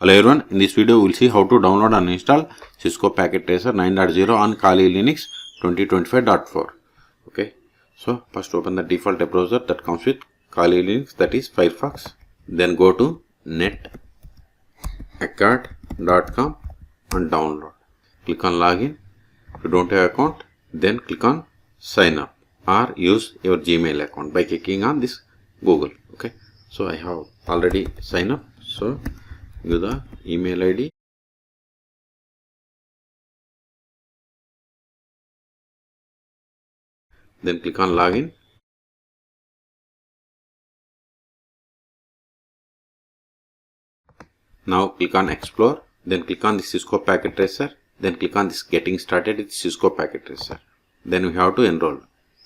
Hello everyone, in this video we will see how to download and install Cisco Packet Tracer 9.0 on Kali Linux 2025.4. Okay, so first open the default web browser that comes with Kali Linux, that is Firefox. Then go to netaccord.com and download. Click on login. If you don't have account, then click on sign up or use your Gmail account by clicking on this Google. Okay, so I have already signed up, so give the email ID. Then click on login. Now click on explore. Then click on the Cisco Packet Tracer. Then click on this getting started with Cisco Packet Tracer. Then we have to enroll.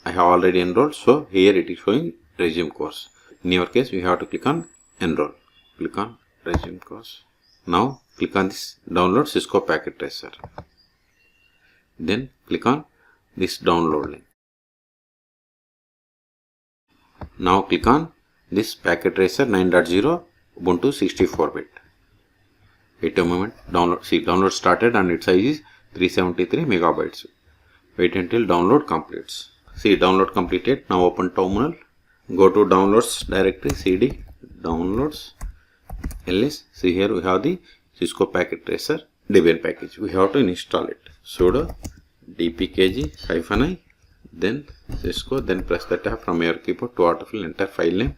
I have already enrolled, so here it is showing resume course. In your case, we have to click on enroll. Click on resume course. Now click on this download Cisco Packet Tracer. Then click on this download link. Now click on this Packet Tracer 9.0 Ubuntu 64-bit. Wait a moment. Download started and its size is 373 megabytes. Wait until download completes. See, download completed. Now open terminal. Go to downloads directory, cd downloads ls. See, here we have the Cisco Packet Tracer Debian package. We have to install it. Sudo dpkg-i, then Cisco, then press the tab from your keyboard to autofill, enter file name,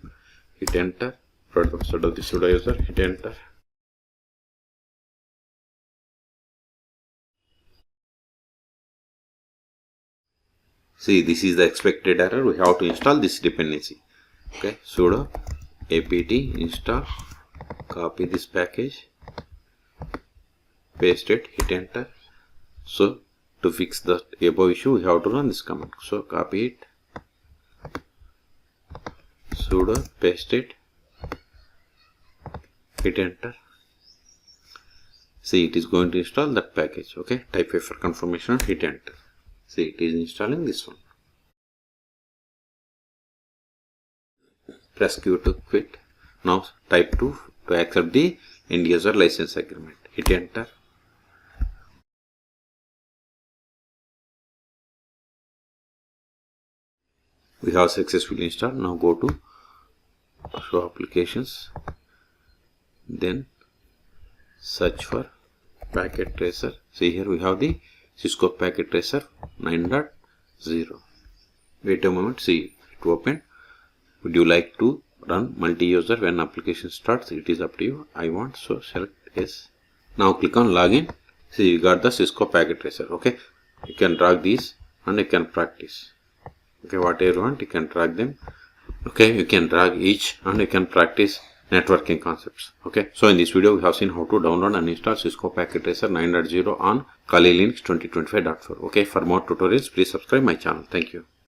hit enter, sudo user, hit enter. See, this is the expected error. We have to install this dependency. Okay, sudo apt install, copy this package, paste it, hit enter. So to fix the above issue, we have to run this command. So copy it, sudo, paste it, hit enter. See, it is going to install that package. Okay, type A for confirmation, hit enter. See, it is installing this one. Press Q to quit. Now type 2 to accept the end user license agreement. Hit enter. We have successfully installed. Now go to show applications. Then search for Packet Tracer. See, here we have the Cisco Packet Tracer 9.0. Wait a moment. See, it opened. Would you like to run multi-user when application starts? It is up to you. I want, so select yes. Now click on login. See, you got the Cisco Packet Tracer. Okay, you can drag these and you can practice. Okay, whatever you want, you can drag them. Okay, you can drag each and you can practice networking concepts. Okay, so in this video we have seen how to download and install Cisco Packet Tracer 9.0 on Kali Linux 2025.4. Okay, for more tutorials please subscribe my channel. Thank you.